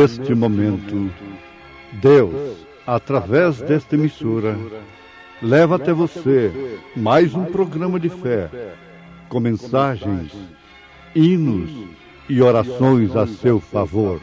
neste momento, Deus, através desta emissora, leva até você mais um programa de fé, com mensagens, hinos e orações a seu favor.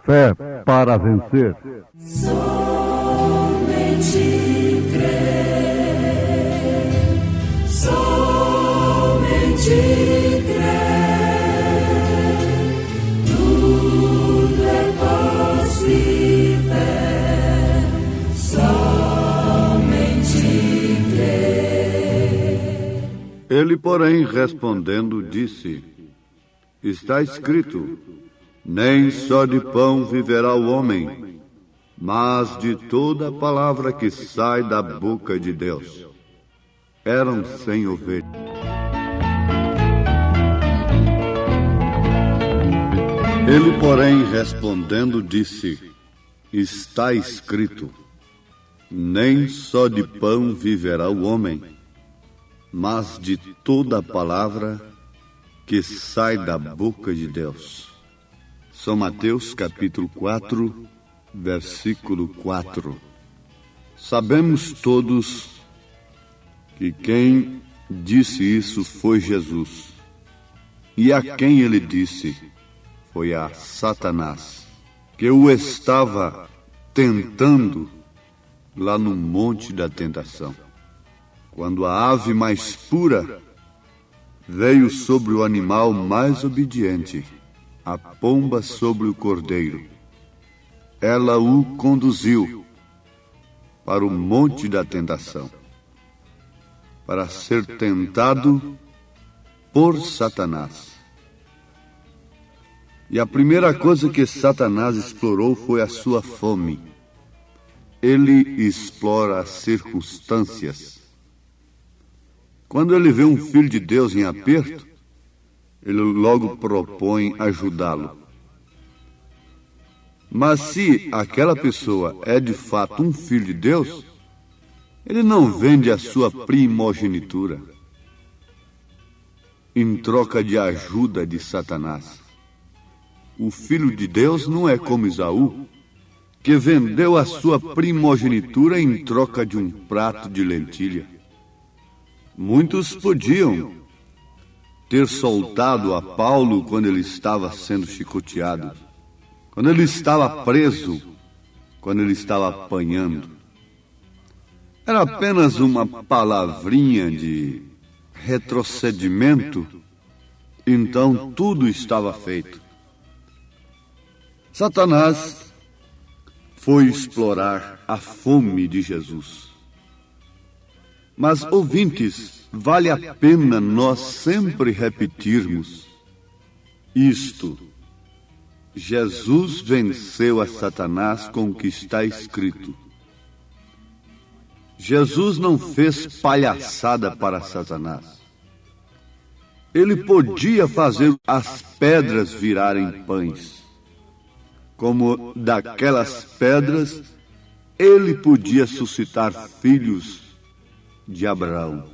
Fé para vencer. Somente crer, somente crer, tudo é possível, somente crer. Ele, porém, respondendo, disse: Está escrito, nem só de pão viverá o homem, mas de toda a palavra que sai da boca de Deus. Eram 100 ovelhas. Ele, porém, respondendo, disse: Está escrito, nem só de pão viverá o homem, mas de toda a palavra que sai da boca de Deus. São Mateus capítulo 4, versículo 4. Sabemos todos que quem disse isso foi Jesus. E a quem ele disse foi a Satanás, que o estava tentando lá no monte da tentação. Quando a ave mais pura veio sobre o animal mais obediente, a pomba sobre o cordeiro, ela o conduziu para o monte da tentação, para ser tentado por Satanás. E a primeira coisa que Satanás explorou foi a sua fome. Ele explora as circunstâncias. Quando ele vê um filho de Deus em aperto, ele logo propõe ajudá-lo. Mas se aquela pessoa é de fato um filho de Deus, ele não vende a sua primogenitura em troca de ajuda de Satanás. O filho de Deus não é como Esaú, que vendeu a sua primogenitura em troca de um prato de lentilha. Muitos podiam ter soltado a Paulo quando ele estava sendo chicoteado, quando ele estava preso, quando ele estava apanhando. Era apenas uma palavrinha de retrocedimento, então tudo estava feito. Satanás foi explorar a fome de Jesus. Mas, ouvintes, vale a pena nós sempre repetirmos isto: Jesus venceu a Satanás com o que está escrito. Jesus não fez palhaçada para Satanás. Ele podia fazer as pedras virarem pães. Como daquelas pedras, ele podia suscitar filhos de Abraão.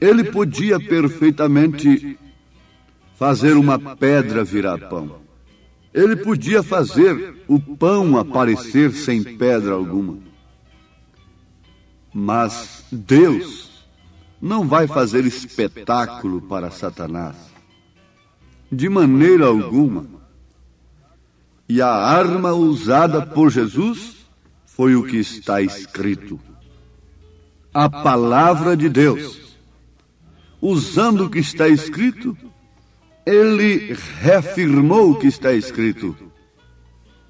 Ele podia perfeitamente fazer uma pedra virar pão. Ele podia fazer o pão aparecer sem pedra alguma. Mas Deus não vai fazer espetáculo para Satanás, de maneira alguma. E a arma usada por Jesus foi o que está escrito: a palavra de Deus. Usando o que está escrito, ele reafirmou o que está escrito: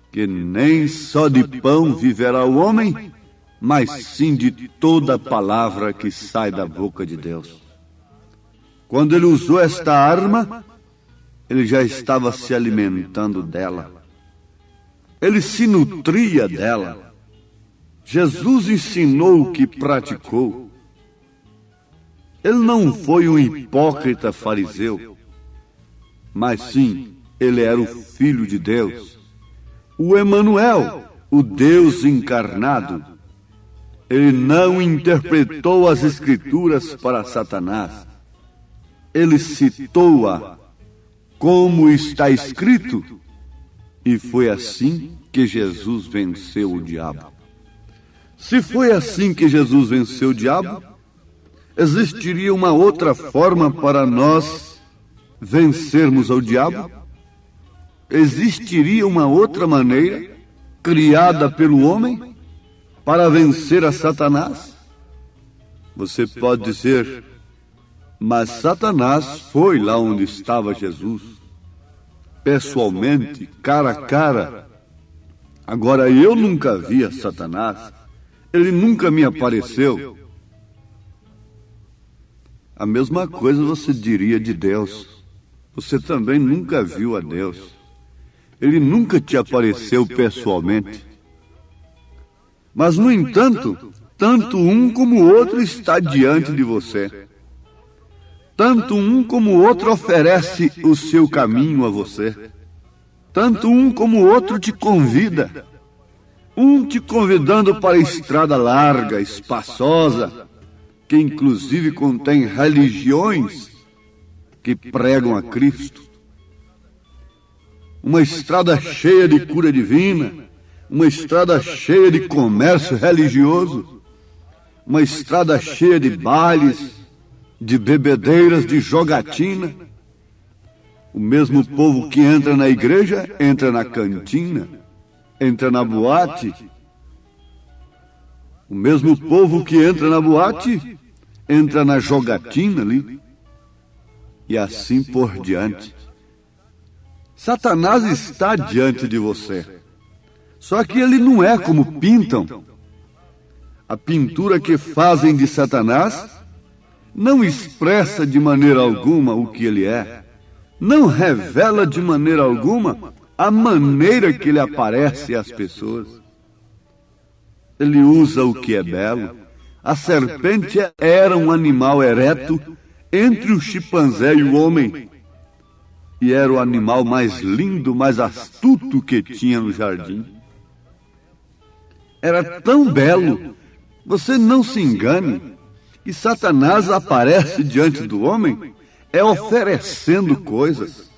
que nem só de pão viverá o homem, mas sim de toda a palavra que sai da boca de Deus. Quando ele usou esta arma, ele já estava se alimentando dela. Ele se nutria dela. Jesus ensinou o que praticou. Ele não foi um hipócrita fariseu, mas sim, ele era o Filho de Deus, o Emanuel, o Deus encarnado. Ele não interpretou as Escrituras para Satanás. Ele citou-a como está escrito, e foi assim que Jesus venceu o diabo. Se foi assim que Jesus venceu o diabo, existiria uma outra forma para nós vencermos ao diabo? Existiria uma outra maneira, criada pelo homem, para vencer a Satanás? Você pode dizer, mas Satanás foi lá onde estava Jesus, pessoalmente, cara a cara. Agora eu nunca vi a Satanás, ele nunca me apareceu. A mesma coisa você diria de Deus. Você também nunca viu a Deus. Ele nunca te apareceu pessoalmente. Mas, no entanto, tanto um como o outro está diante de você. Tanto um como o outro oferece o seu caminho a você. Tanto um como o outro te convida. Um te convidando para a estrada larga, espaçosa, que inclusive contém religiões que pregam a Cristo. Uma estrada cheia de cura divina, uma estrada cheia de comércio religioso, uma estrada cheia de bailes, de bebedeiras, de jogatina. O mesmo povo que entra na igreja, entra na cantina, entra na boate. O mesmo povo que entra na boate, entra na jogatina ali. E assim por diante. Satanás está diante de você. Só que ele não é como pintam. A pintura que fazem de Satanás não expressa de maneira alguma o que ele é. Não revela de maneira alguma a maneira que ele aparece às pessoas. Ele usa o que é belo. A serpente era um animal ereto entre o chimpanzé e o homem. E era o animal mais lindo, mais astuto que tinha no jardim. Era tão belo, você não se engane, que Satanás aparece diante do homem oferecendo coisas.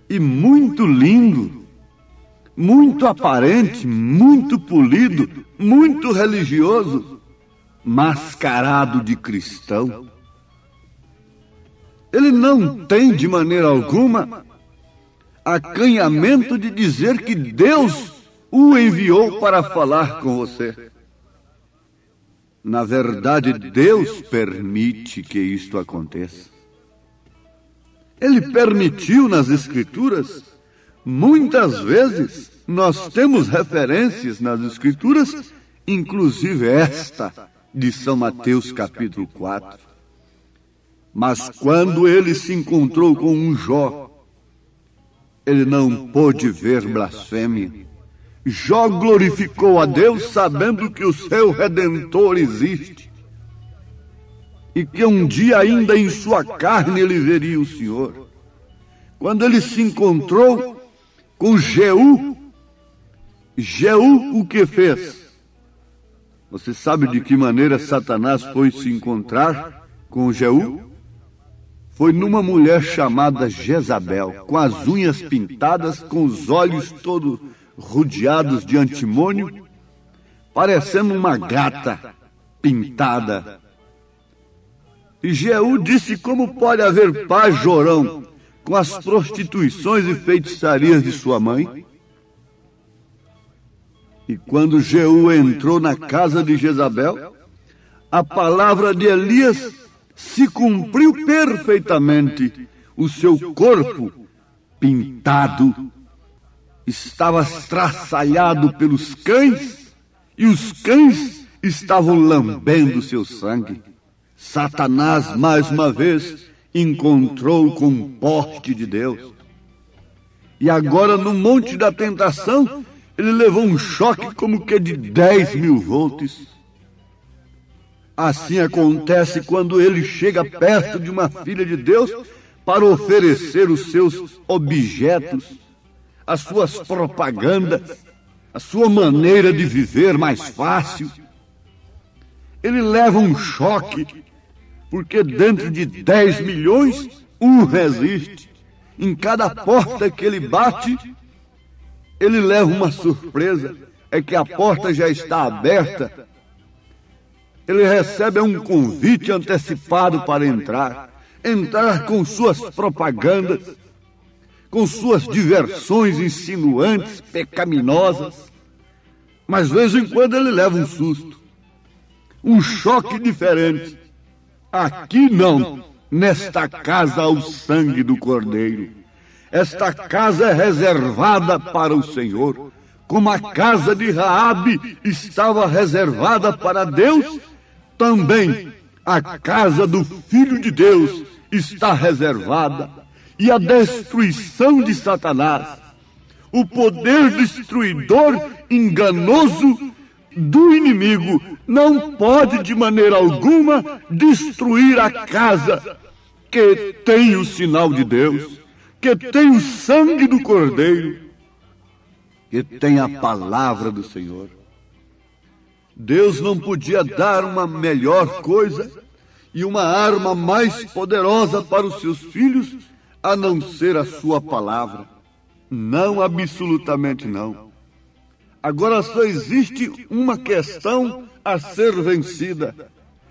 E muito lindo, muito aparente, muito polido, muito religioso, mascarado de cristão. Ele não tem de maneira alguma acanhamento de dizer que Deus o enviou para falar com você. Na verdade, Deus permite que isto aconteça. Ele permitiu nas Escrituras. Muitas vezes nós temos referências nas Escrituras, inclusive esta de São Mateus capítulo 4. Mas quando ele se encontrou com um Jó, ele não pôde ver blasfêmia. Jó glorificou a Deus sabendo que o seu Redentor existe e que um dia ainda em sua carne ele veria o Senhor. Quando ele se encontrou com Jeú, Jeú o que fez? Você sabe de que maneira Satanás foi se encontrar com Jeú? Foi numa mulher chamada Jezabel, com as unhas pintadas, com os olhos todos rodeados de antimônio, parecendo uma gata pintada. E Jeú disse: como pode haver paz, Jorão, com as prostituições e feitiçarias de sua mãe? E quando Jeú entrou na casa de Jezabel, a palavra de Elias se cumpriu perfeitamente. O seu corpo pintado estava estraçalhado pelos cães, e os cães estavam lambendo seu sangue. Satanás, mais uma vez, encontrou com um poste de Deus. E agora, no Monte da Tentação, ele levou um choque como que de 10.000 volts. Assim acontece quando ele chega perto de uma filha de Deus para oferecer os seus objetos, as suas propagandas, a sua maneira de viver mais fácil. ele leva um choque, porque dentro de 10 milhões, um resiste. Em cada porta que ele bate, ele leva uma surpresa, é que a porta já está aberta. Ele recebe um convite antecipado para entrar com suas propagandas, com suas diversões insinuantes, pecaminosas. Mas, de vez em quando, ele leva um susto, um choque diferente. Aqui não, nesta casa há o sangue do Cordeiro. Esta casa é reservada para o Senhor, como a casa de Raabe estava reservada para Deus, também a casa do Filho de Deus está reservada. E a destruição de Satanás, o poder destruidor enganoso do inimigo, não pode de maneira alguma destruir a casa que tem o sinal de Deus, que tem o sangue do Cordeiro, que tem a palavra do Senhor. Deus não podia dar uma melhor coisa e uma arma mais poderosa para os seus filhos a não ser a sua palavra. Não, absolutamente não. Agora só existe uma questão a ser vencida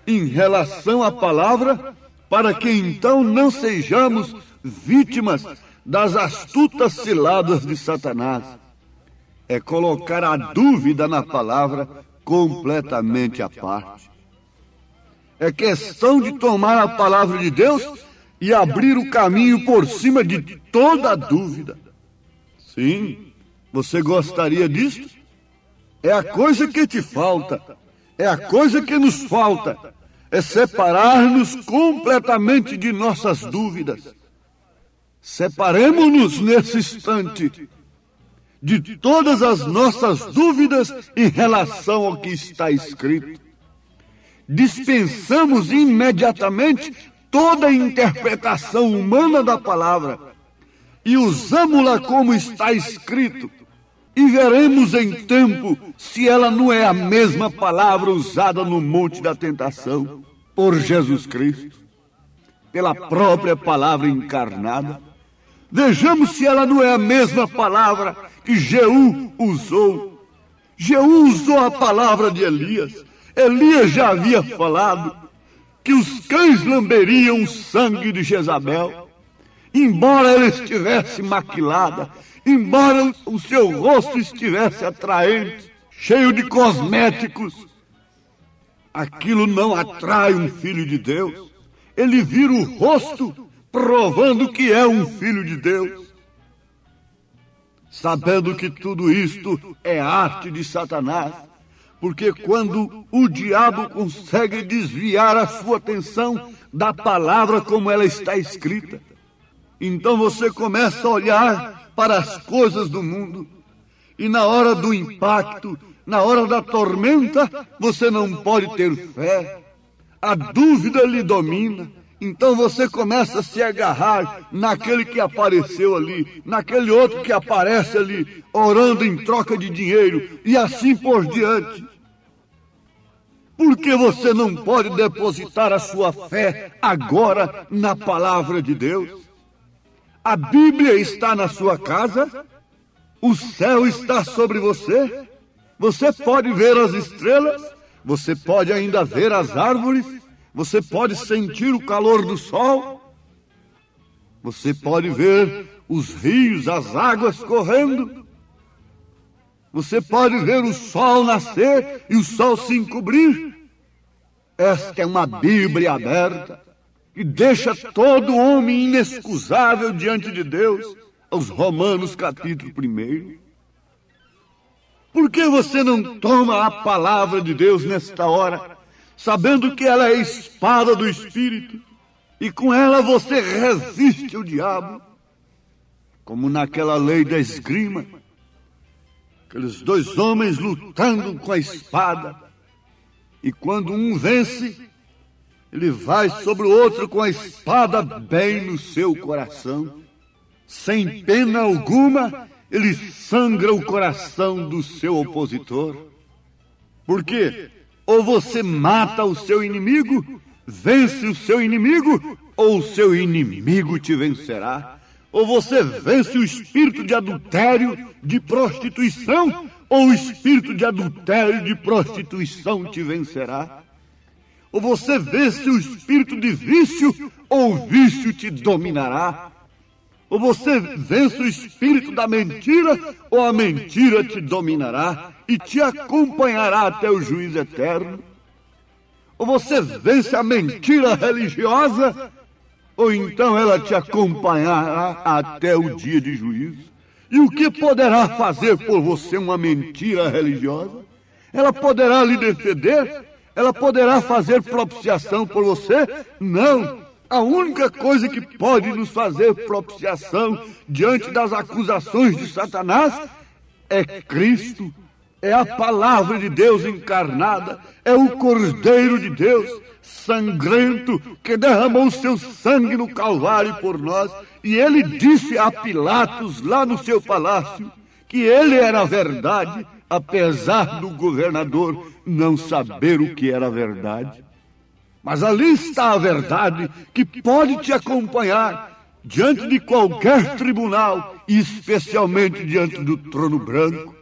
em relação à palavra, para que então não sejamos vítimas das astutas ciladas de Satanás. É colocar a dúvida na palavra completamente à parte. É questão de tomar a palavra de Deus e abrir o caminho por cima de toda a dúvida. Sim, você gostaria disso? É a coisa que te falta, é a coisa que nos falta, é separar-nos completamente de nossas dúvidas. Separemos-nos nesse instante de todas as nossas dúvidas em relação ao que está escrito. Dispensamos imediatamente toda a interpretação humana da palavra e usamos-la como está escrito, e veremos em tempo se ela não é a mesma palavra usada no Monte da Tentação por Jesus Cristo, pela própria palavra encarnada. Vejamos se ela não é a mesma palavra que Jeú usou. Jeú usou a palavra de Elias. Elias já havia falado que os cães lamberiam o sangue de Jezabel, embora ela estivesse maquilada, embora o seu rosto estivesse atraente, cheio de cosméticos. Aquilo não atrai um filho de Deus. Ele vira o rosto, provando que é um filho de Deus. Sabendo que tudo isto é arte de Satanás, porque quando o diabo consegue desviar a sua atenção da palavra como ela está escrita, então você começa a olhar para as coisas do mundo, e na hora do impacto, na hora da tormenta, você não pode ter fé. A dúvida lhe domina. Então você começa a se agarrar naquele que apareceu ali, naquele outro que aparece ali, orando em troca de dinheiro, e assim por diante. Por que você não pode depositar a sua fé agora na palavra de Deus? A Bíblia está na sua casa, o céu está sobre você, você pode ver as estrelas, você pode ainda ver as árvores, você pode sentir o calor do sol, você pode ver os rios, as águas correndo, você pode ver o sol nascer e o sol se encobrir. Esta é uma Bíblia aberta que deixa todo homem inexcusável diante de Deus, aos Romanos capítulo 1. Por que você não toma a palavra de Deus nesta hora, sabendo que ela é a espada do Espírito, e com ela você resiste ao diabo, como naquela lei da esgrima, aqueles dois homens lutando com a espada, e quando um vence, ele vai sobre o outro com a espada bem no seu coração, sem pena alguma, ele sangra o coração do seu opositor. Por quê? Ou você mata o seu inimigo, vence o seu inimigo, ou o seu inimigo te vencerá. Ou você vence o espírito de adultério, de prostituição, ou o espírito de adultério, de prostituição te vencerá. Ou você vence o espírito de vício, ou o vício te dominará. Ou você vence o espírito da mentira, ou a mentira te dominará e te acompanhará até o juízo eterno. Ou você vence a mentira religiosa, ou então ela te acompanhará até o dia de juízo. E o que poderá fazer por você uma mentira religiosa? Ela poderá lhe defender? Ela poderá fazer propiciação por você? Não! A única coisa que pode nos fazer propiciação diante das acusações de Satanás é Cristo, é a palavra de Deus encarnada, é o Cordeiro de Deus, sangrento, que derramou o seu sangue no Calvário por nós. E ele disse a Pilatos, lá no seu palácio, que ele era a verdade, apesar do governador não saber o que era a verdade. Mas ali está a verdade que pode te acompanhar diante de qualquer tribunal, e especialmente diante do trono branco,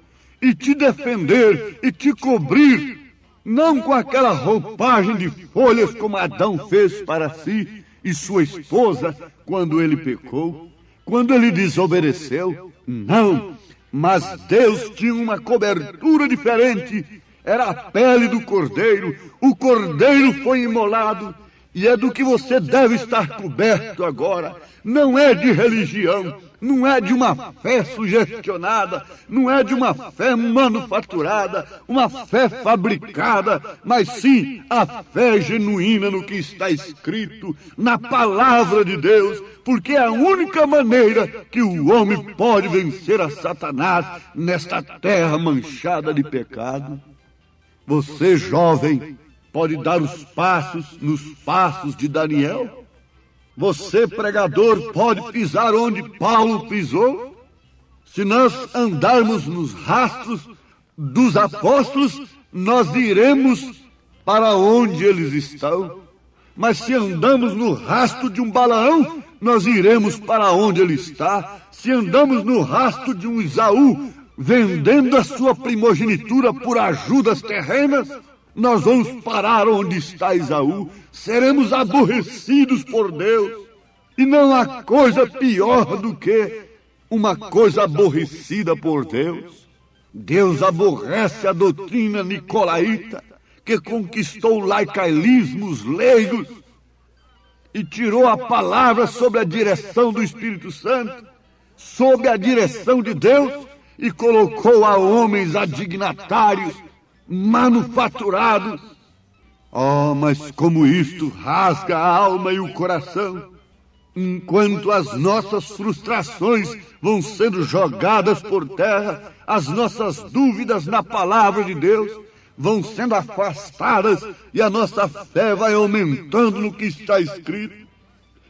e te defender e te cobrir, não com aquela roupagem de folhas como Adão fez para si e sua esposa quando ele pecou, quando ele desobedeceu. Não, mas Deus tinha uma cobertura diferente. Era a pele do cordeiro. O cordeiro foi imolado. E é do que você deve estar coberto agora. Não é de religião, não é de uma fé sugestionada, não é de uma fé manufaturada, uma fé fabricada, mas sim a fé genuína no que está escrito, na palavra de Deus, porque é a única maneira que o homem pode vencer a Satanás nesta terra manchada de pecado. Você, jovem, pode dar os passos nos passos de Daniel? Você, pregador, pode pisar onde Paulo pisou? Se nós andarmos nos rastros dos apóstolos, nós iremos para onde eles estão. Mas se andamos no rastro de um Balaão, nós iremos para onde ele está. Se andamos no rastro de um Esaú, vendendo a sua primogenitura por ajudas terrenas, nós vamos parar onde está Esaú. Seremos aborrecidos por Deus. E não há coisa pior do que uma coisa aborrecida por Deus. Deus aborrece a doutrina nicolaíta, que conquistou o laicaísmo, os leigos, e tirou a palavra sob a direção do Espírito Santo, sob a direção de Deus, e colocou a homens adignatários, manufaturados. Oh, mas como isto rasga a alma e o coração, enquanto as nossas frustrações vão sendo jogadas por terra, as nossas dúvidas na palavra de Deus vão sendo afastadas e a nossa fé vai aumentando no que está escrito,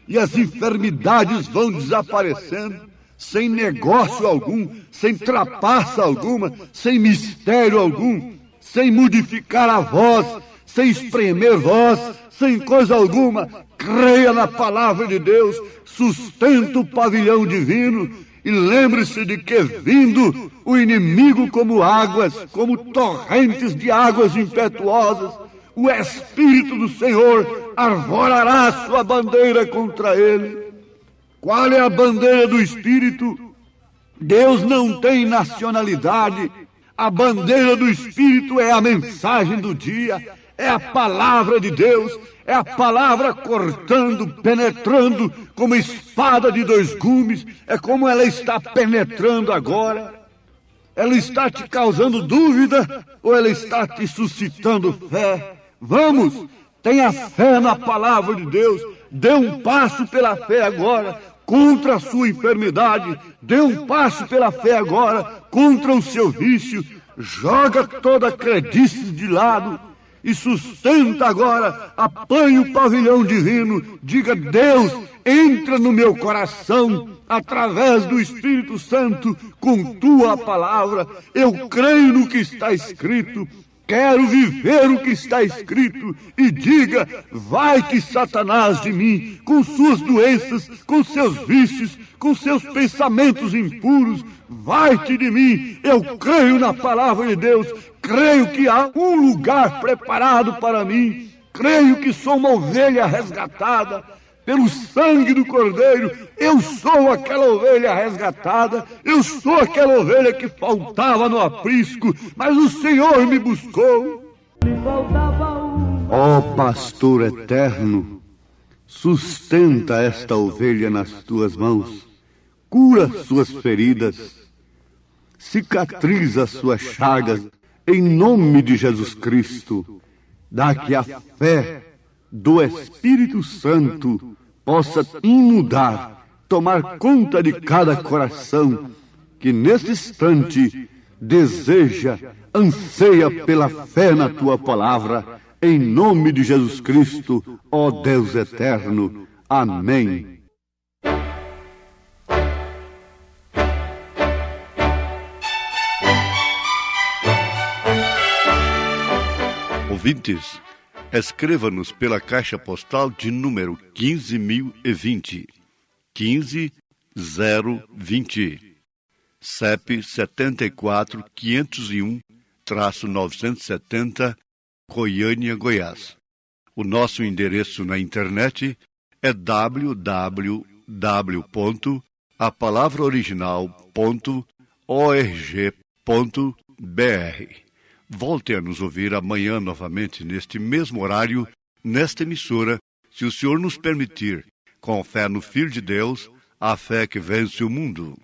e as enfermidades vão desaparecendo, sem negócio algum, sem trapaça alguma, sem mistério algum, sem modificar a voz, sem espremer voz, sem coisa alguma. Creia na palavra de Deus, sustenta o pavilhão divino e lembre-se de que, vindo o inimigo como águas, como torrentes de águas impetuosas, o Espírito do Senhor arvorará a sua bandeira contra ele. Qual é a bandeira do Espírito? Deus não tem nacionalidade. A bandeira do Espírito é a mensagem do dia, é a palavra de Deus, é a palavra cortando, penetrando como espada de dois gumes. É como ela está penetrando agora. Ela está te causando dúvida ou ela está te suscitando fé? Vamos, tenha fé na palavra de Deus. Dê um passo pela fé agora contra a sua enfermidade. Dê um passo pela fé agora contra o seu vício. Joga toda a credice de lado e sustenta agora, apanhe o pavilhão divino, diga: Deus, entra no meu coração, através do Espírito Santo, com tua palavra. Eu creio no que está escrito, Quero viver o que está escrito e diga: vai-te, Satanás, de mim, com suas doenças, com seus vícios, com seus pensamentos impuros. Vai-te de mim. Eu creio na palavra de Deus. Creio que há um lugar preparado para mim. Creio que sou uma ovelha resgatada pelo sangue do Cordeiro. Eu sou aquela ovelha resgatada. Eu sou aquela ovelha que faltava no aprisco, mas o Senhor me buscou. Ó pastor eterno, sustenta esta ovelha nas tuas mãos, cura suas feridas, cicatriza suas chagas, em nome de Jesus Cristo. Dá que a fé do Espírito Santo possa inundar, tomar conta de cada coração que nesse instante deseja, anseia pela fé na tua palavra, em nome de Jesus Cristo, ó Deus eterno. Amém. Ouvintes, escreva-nos pela caixa postal de número 15.020, 15020, CEP 74.501-970, Goiânia, Goiás. O nosso endereço na internet é www.apalavraoriginal.org.br. Volte a nos ouvir amanhã novamente neste mesmo horário, nesta emissora, se o Senhor nos permitir, com fé no Filho de Deus, a fé que vence o mundo.